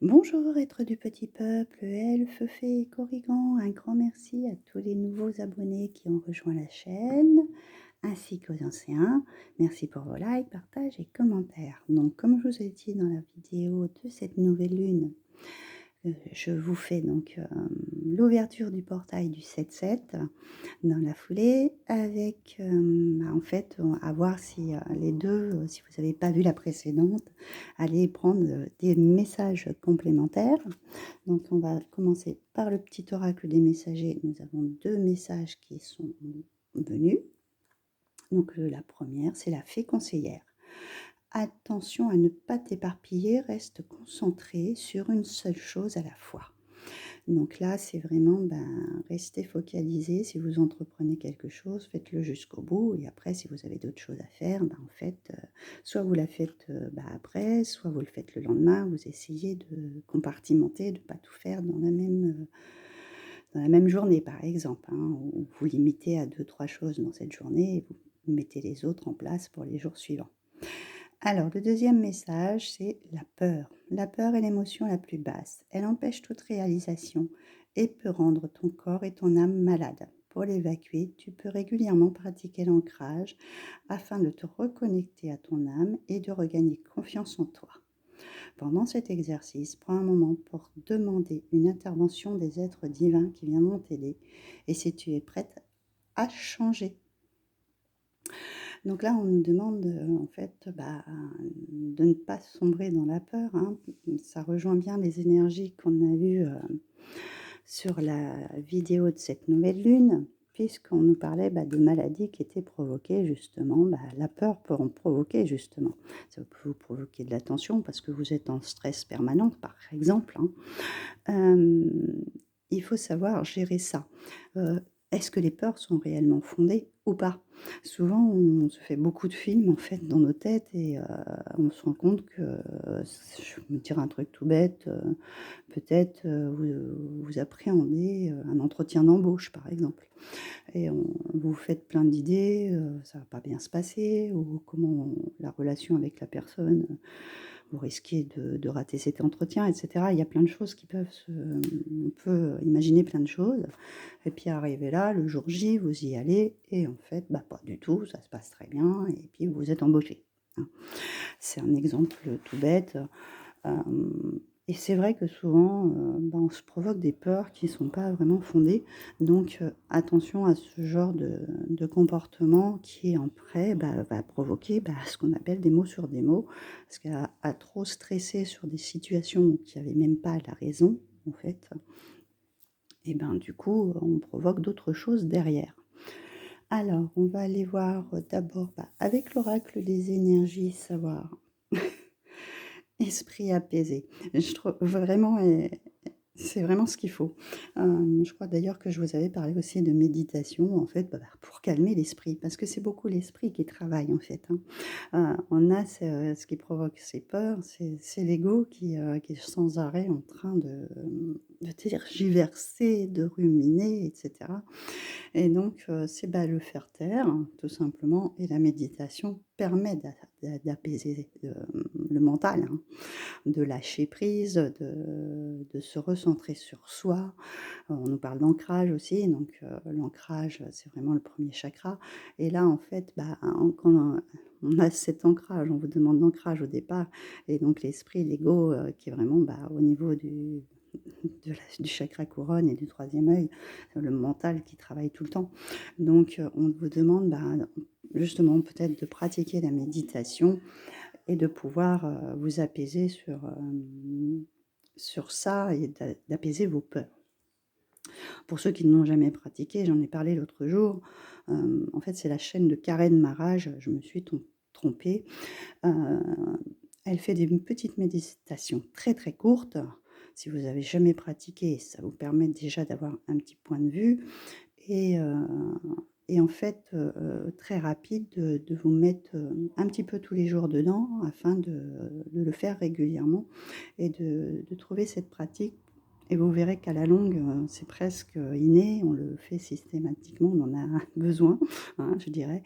Bonjour, êtres du petit peuple, elfes, fées et corrigans. Un grand merci à tous les nouveaux abonnés qui ont rejoint la chaîne, ainsi qu'aux anciens. Merci pour vos likes, partages et commentaires. Donc, comme je vous ai dit dans la vidéo de cette nouvelle lune, je vous fais donc l'ouverture du portail du 7-7 dans la foulée avec, en fait, à voir si les deux, si vous n'avez pas vu la précédente, allez prendre des messages complémentaires. Donc, on va commencer par le petit oracle des messagers. Nous avons deux messages qui sont venus. Donc, la première, c'est la fée conseillère. Attention à ne pas t'éparpiller, reste concentré sur une seule chose à la fois. Donc là, c'est vraiment, restez focalisé. Si vous entreprenez quelque chose, faites-le jusqu'au bout. Et après, si vous avez d'autres choses à faire, en fait, soit vous la faites après, soit vous le faites le lendemain. Vous essayez de compartimenter, de ne pas tout faire dans la même journée, par exemple. Ou vous limitez à 2-3 choses dans cette journée et vous mettez les autres en place pour les jours suivants. Alors, le deuxième message, c'est la peur. La peur est l'émotion la plus basse. Elle empêche toute réalisation et peut rendre ton corps et ton âme malades. Pour l'évacuer, tu peux régulièrement pratiquer l'ancrage afin de te reconnecter à ton âme et de regagner confiance en toi. Pendant cet exercice, prends un moment pour demander une intervention des êtres divins qui viendront t'aider et si tu es prête à changer. Donc là, on nous demande, en fait, de ne pas sombrer dans la peur, hein. Ça rejoint bien les énergies qu'on a vues, sur la vidéo de cette nouvelle lune, puisqu'on nous parlait, de maladies qui étaient provoquées justement, la peur peut en provoquer justement. Ça peut vous provoquer de la tension parce que vous êtes en stress permanent, par exemple, hein. Il faut savoir gérer ça. Est-ce que les peurs sont réellement fondées ou pas? Souvent, on se fait beaucoup de films, en fait, dans nos têtes et on se rend compte que, je vais me dire un truc tout bête, peut-être, vous appréhendez, un entretien d'embauche, par exemple et vous vous faites plein d'idées, ça va pas bien se passer ou comment la relation avec la personne, vous risquez de rater cet entretien et cetera. Il y a plein de choses qui peuvent on peut imaginer plein de choses et puis arrivé là, le jour J, vous y allez et en fait, pas du tout, ça se passe très bien et puis vous êtes embauché, hein. C'est un exemple tout bête, hem et c'est vrai que souvent, on se provoque des peurs qui ne sont pas vraiment fondées. Donc, attention à ce genre de comportement qui après, va provoquer, ce qu'on appelle des mots sur des mots. Parce qu'à trop stresser sur des situations qui avaient même pas la raison, en fait et du coup, on provoque d'autres choses derrière. Alors, on va aller voir, d'abord, avec l'oracle des énergies, savoir esprit apaisé. Je trouve vraiment c'est vraiment ce qu'il faut. Je crois d'ailleurs que je vous avais parlé aussi de méditation, en fait, pour calmer l'esprit, parce que c'est beaucoup l'esprit qui travaille, en fait, hein. On a ce qui provoque ces peurs, c'est l'ego qui est sans arrêt en train de tergiverser, de ruminer et cetera et donc c'est, le faire taire, tout simplement et la méditation permet d'apaiser, le mental, hein, de lâcher prise, de se recentrer sur soi. On nous parle d'ancrage aussi, donc l'ancrage, c'est vraiment le premier chakra et là, en fait, quand on a cet ancrage, on vous demande d'ancrage au départ et donc l'esprit, l'ego, qui est vraiment, au niveau du chakra couronne et du troisième œil, le mental qui travaille tout le temps. Donc on vous demande, justement peut-être de pratiquer la méditation et de pouvoir, vous apaiser sur ça et d'apaiser vos peurs. Pour ceux qui ne l'ont jamais pratiqué, j'en ai parlé l'autre jour, en fait, c'est la chaîne de Karen Marage, je me suis trompée. Heu, Elle fait des petites méditations très, très courtes. Si vous avez jamais pratiqué, ça vous permet déjà d'avoir un petit point de vue et heu et en fait, très rapide de vous mettre, un petit peu tous les jours dedans afin de le faire régulièrement et de trouver cette pratique Et vous verrez qu'à la longue, c'est presque inné, on le fait systématiquement, on en a besoin, hein, je dirais.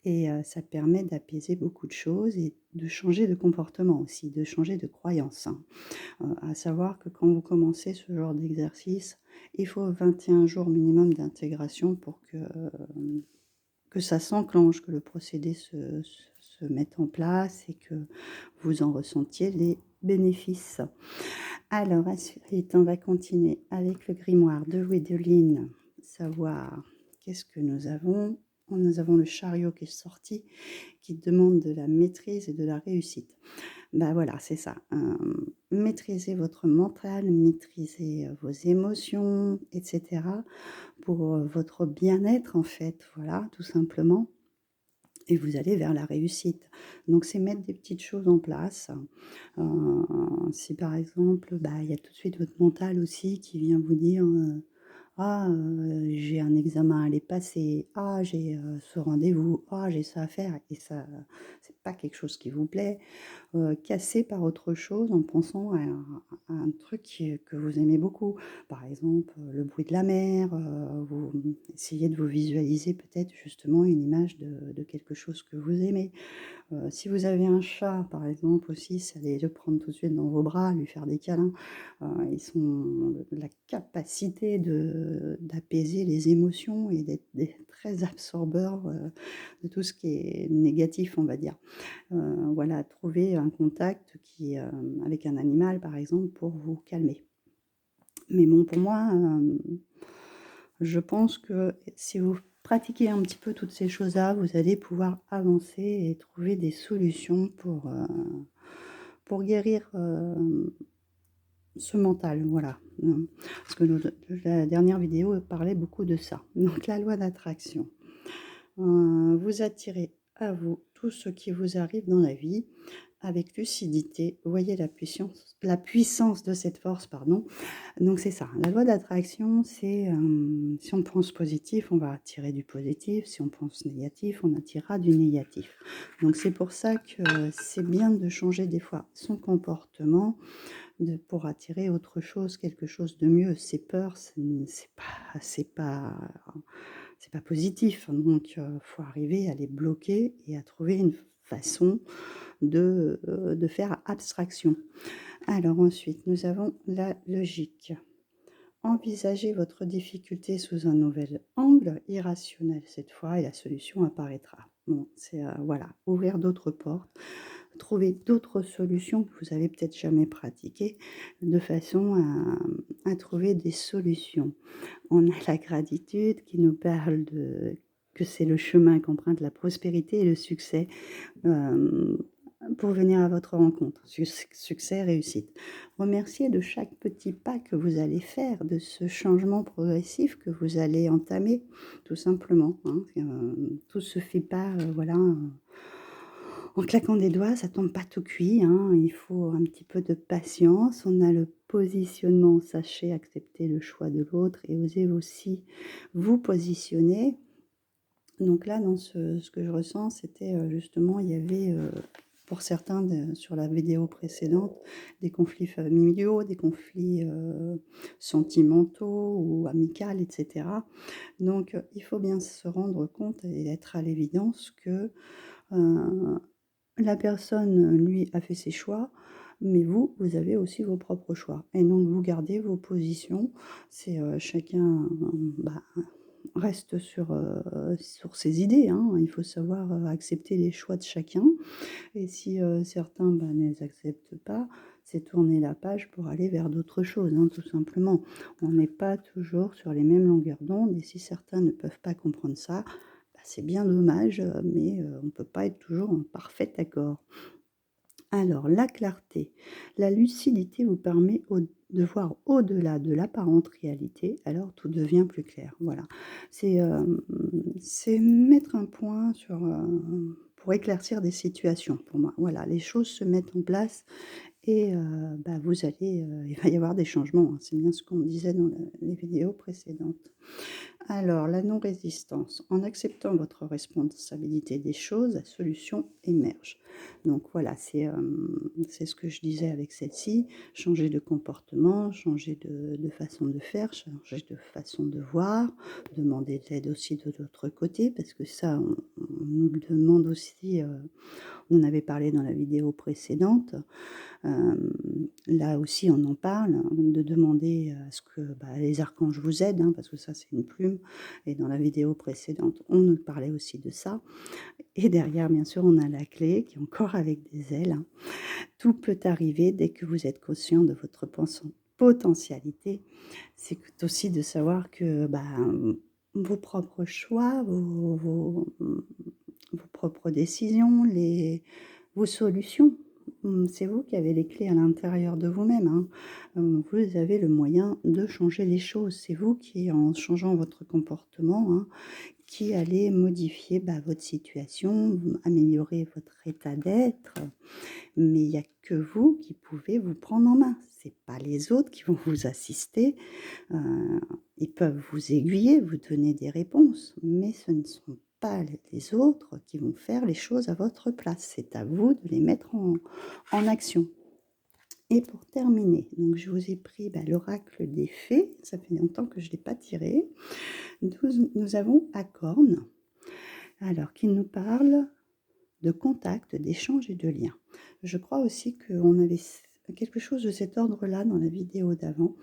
Et ça permet d'apaiser beaucoup de choses et de changer de comportement aussi, de changer de croyance, hein. À savoir que quand vous commencez ce genre d'exercice, il faut 21 jours minimum d'intégration pour que ça s'enclenche, que le procédé se mette en place et que vous en ressentiez les bénéfices. Alors ensuite, on va continuer avec le grimoire de Gwendoline, savoir qu'est-ce que nous avons. Nous avons le chariot qui est sorti, qui demande de la maîtrise et de la réussite. Ben voilà, c'est ça. Maîtrisez votre mental, maîtrisez vos émotions, etc. pour votre bien-être, en fait, voilà, tout simplement. Et vous allez vers la réussite. Donc, c'est mettre des petites choses en place. Si par exemple, bah, il y a tout de suite votre mental aussi qui vient vous dire ah, j'ai un examen à aller passer, ah, j'ai ce rendez-vous, ah, j'ai ça à faire, et ça, c'est pas quelque chose qui vous plaît. Casser par autre chose en pensant à un truc que vous aimez beaucoup. Par exemple, le bruit de la mer, vous essayez de vous visualiser peut-être justement une image de quelque chose que vous aimez. Si vous avez un chat, par exemple, aussi, c'est aller le prendre tout de suite dans vos bras, lui faire des câlins. Ils ont la capacité d'apaiser les émotions et d'être très absorbeurs de tout ce qui est négatif, on va dire. Voilà, trouver un contact avec un animal, par exemple, pour vous calmer. Mais bon, pour moi, je pense que si vous pratiquez un petit peu toutes ces choses-là, vous allez pouvoir avancer et trouver des solutions pour guérir ce mental, voilà. Parce que la dernière vidéo parlait beaucoup de ça. Donc la loi d'attraction. Vous attirez à vous tout ce qui vous arrive dans la vie avec lucidité. Voyez la puissance de cette force, pardon. Donc c'est ça, la loi d'attraction, c'est si on pense positif, on va attirer du positif, si on pense négatif, on attirera du négatif. Donc c'est pour ça que c'est bien de changer des fois son comportement pour attirer autre chose, quelque chose de mieux. Ces peurs, c'est pas positif. Donc faut arriver à les bloquer et à trouver une façon de faire abstraction. Alors ensuite, nous avons la logique. Envisagez votre difficulté sous un nouvel angle, irrationnel cette fois, et la solution apparaîtra. Bon, c'est voilà, ouvrir d'autres portes, trouver d'autres solutions que vous avez peut-être jamais pratiquées, de façon à trouver des solutions. On a la gratitude qui nous parle que c'est le chemin qu'emprunte la prospérité et le succès. Pour venir à votre rencontre. Succès, réussite. Remerciez de chaque petit pas que vous allez faire, de ce changement progressif que vous allez entamer, tout simplement, hein. Tout se fait pas, voilà, en claquant des doigts, ça tombe pas tout cuit, hein. Il faut un petit peu de patience. On a le positionnement, sachez accepter le choix de l'autre et osez aussi vous positionner. Donc là, dans ce que je ressens, c'était justement, il y avait pour certains, sur la vidéo précédente, des conflits familiaux, des conflits sentimentaux ou amicaux, etc. Donc, il faut bien se rendre compte et être à l'évidence que la personne, lui, a fait ses choix, mais vous, vous avez aussi vos propres choix. Et donc, vous gardez vos positions. C'est chacun, bah, reste sur ses idées, hein. Il faut savoir accepter les choix de chacun. Et si certains ne les acceptent pas, c'est tourner la page pour aller vers d'autres choses, hein, tout simplement. On n'est pas toujours sur les mêmes longueurs d'onde, et si certains ne peuvent pas comprendre ça, c'est bien dommage, mais on ne peut pas être toujours en parfait accord. Alors, la clarté. La lucidité vous permet de voir au-delà de l'apparente réalité, alors tout devient plus clair. Voilà. C'est mettre un point pour éclaircir des situations, pour moi. Voilà, les choses se mettent en place et il va y avoir des changements, hein. C'est bien ce qu'on disait dans les vidéos précédentes. Alors, la non-résistance. En acceptant votre responsabilité des choses, la solution émerge. Donc voilà, c'est ce que je disais avec celle-ci. Changer de comportement, changer de façon de faire, changer de façon de voir, demander de l'aide aussi de l'autre côté, parce que ça, on nous le demande aussi, on en avait parlé dans la vidéo précédente. Là aussi, on en parle, hein, de demander à ce que les archanges vous aident, hein, parce que ça, c'est une plume. Et dans la vidéo précédente, on nous parlait aussi de ça. Et derrière, bien sûr, on a la clé qui est encore avec des ailes, hein. Tout peut arriver dès que vous êtes conscient de votre potentialité. C'est aussi de savoir que vos propres choix, vos propres décisions, vos solutions. C'est vous qui avez les clés à l'intérieur de vous-même, hein. Vous avez le moyen de changer les choses. C'est vous qui, en changeant votre comportement, hein, qui allez modifier votre situation, améliorer votre état d'être. Mais il n'y a que vous qui pouvez vous prendre en main. C'est pas les autres qui vont vous assister. Ils peuvent vous aiguiller, vous donner des réponses, mais ce ne sont pas les autres qui vont faire les choses à votre place. C'est à vous de les mettre en action. Et pour terminer, donc je vous ai pris l'oracle des fées. Ça fait longtemps que je ne l'ai pas tiré. Nous avons Acorn, alors qui nous parle de contact, d'échange et de lien. Je crois aussi qu'on avait quelque chose de cet ordre-là dans la vidéo d'avant,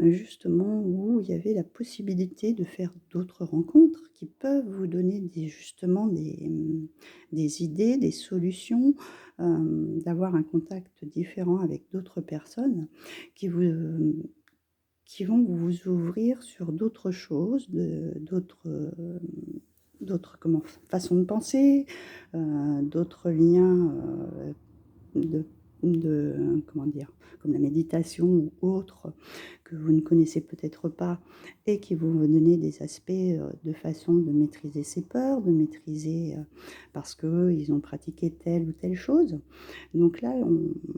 justement où il y avait la possibilité de faire d'autres rencontres qui peuvent vous donner justement des idées, des solutions, d'avoir un contact différent avec d'autres personnes qui vont vous ouvrir sur d'autres choses, d'autres façons de penser, d'autres liens comment dire, comme la méditation ou autres que vous ne connaissez peut-être pas et qui vont vous donner des aspects de façon de maîtriser ses peurs, de maîtriser parce qu'ils ont pratiqué telle ou telle chose. Donc là,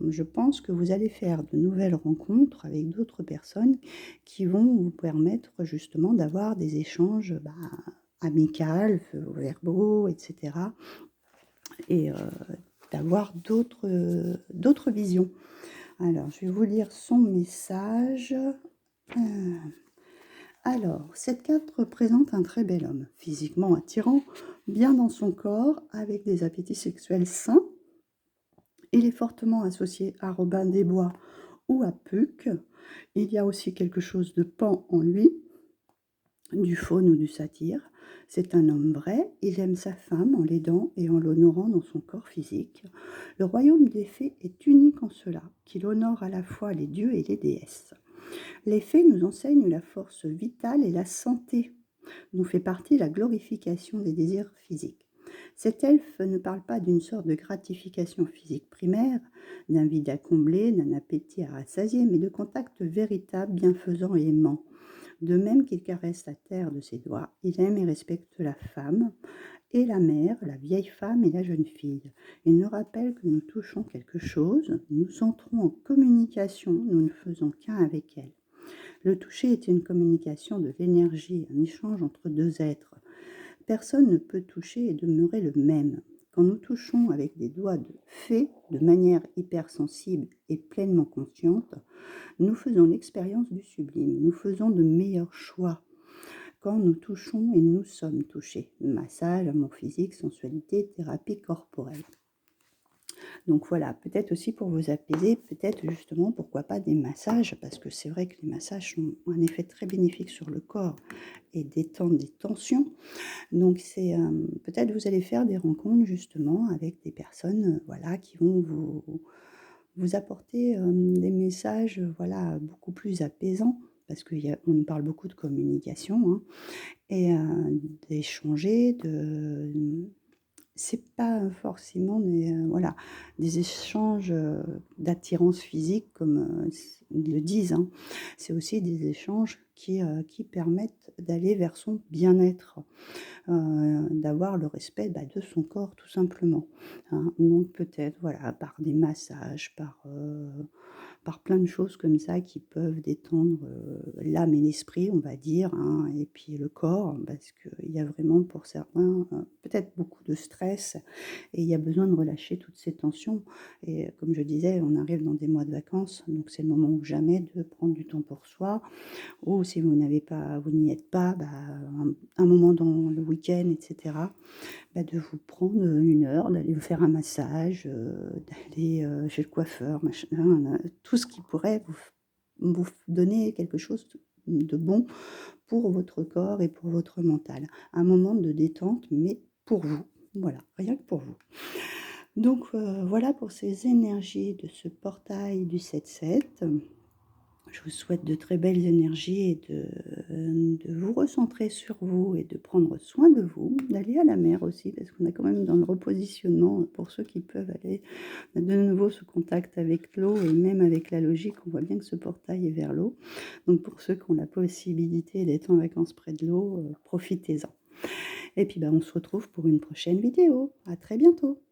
je pense que vous allez faire de nouvelles rencontres avec d'autres personnes qui vont vous permettre justement d'avoir des échanges amicaux, verbaux, etc. Et d'avoir d'autres visions. Alors, je vais vous lire son message. Alors, cette carte représente un très bel homme, physiquement attirant, bien dans son corps, avec des appétits sexuels sains. Il est fortement associé à Robin des Bois ou à Puck. Il y a aussi quelque chose de Pan en lui, du faune ou du satyre. C'est un homme vrai, il aime sa femme en l'aidant et en l'honorant dans son corps physique. Le royaume des fées est unique en cela, qu'il honore à la fois les dieux et les déesses. Les fées nous enseignent la force vitale et la santé, dont fait partie la glorification des désirs physiques. Cet elfe ne parle pas d'une sorte de gratification physique primaire, d'un vide à combler, d'un appétit à rassasier, mais de contact véritable, bienfaisant et aimant. De même qu'il caresse la terre de ses doigts, il aime et respecte la femme, et la mère, la vieille femme et la jeune fille. Il nous rappelle que nous touchons quelque chose, nous entrons en communication, nous ne faisons qu'un avec elle. Le toucher est une communication de l'énergie, un échange entre deux êtres. Personne ne peut toucher et demeurer le même. Quand nous touchons avec des doigts de fée, de manière hypersensible et pleinement consciente, nous faisons l'expérience du sublime, nous faisons de meilleurs choix. Quand nous touchons et nous sommes touchés, massage, amour physique, sensualité, thérapie corporelle. Donc voilà, peut-être aussi pour vous apaiser, peut-être justement, pourquoi pas des massages, parce que c'est vrai que les massages ont un effet très bénéfique sur le corps et détendent des tensions. Donc c'est peut-être vous allez faire des rencontres justement avec des personnes qui vont vous apporter des messages beaucoup plus apaisants, parce qu'on nous parle beaucoup de communication, hein, et d'échanger, c'est pas forcément des échanges d'attirance physique comme ils le disent, hein. C'est aussi des échanges qui permettent d'aller vers son bien-être, d'avoir le respect de son corps tout simplement, hein. Donc peut-être par des massages, par plein de choses comme ça qui peuvent détendre, l'âme et l'esprit, on va dire, hein, et puis le corps, parce qu'il y a vraiment pour certains, peut-être beaucoup de stress et il y a besoin de relâcher toutes ces tensions et comme je disais, on arrive dans des mois de vacances, donc c'est le moment ou jamais de prendre du temps pour soi ou si vous n'y êtes pas, bah, un moment dans le week-end et cetera, bah, de vous prendre, 1 heure, d'aller vous faire un massage, d'aller, chez le coiffeur, machin, tout ce qui pourrait vous donner quelque chose de bon pour votre corps et pour votre mental. Un moment de détente, mais pour vous. Voilà, rien que pour vous. Donc, voilà pour ces énergies de ce portail du 7-7. Je vous souhaite de très belles énergies et de vous recentrer sur vous et de prendre soin de vous, d'aller à la mer aussi, parce qu'on est quand même dans le repositionnement, pour ceux qui peuvent aller de nouveau ce contact avec l'eau et même avec la logique, on voit bien que ce portail est vers l'eau. Donc pour ceux qui ont la possibilité d'être en vacances près de l'eau, profitez-en. Et puis, bah, on se retrouve pour une prochaine vidéo. À très bientôt.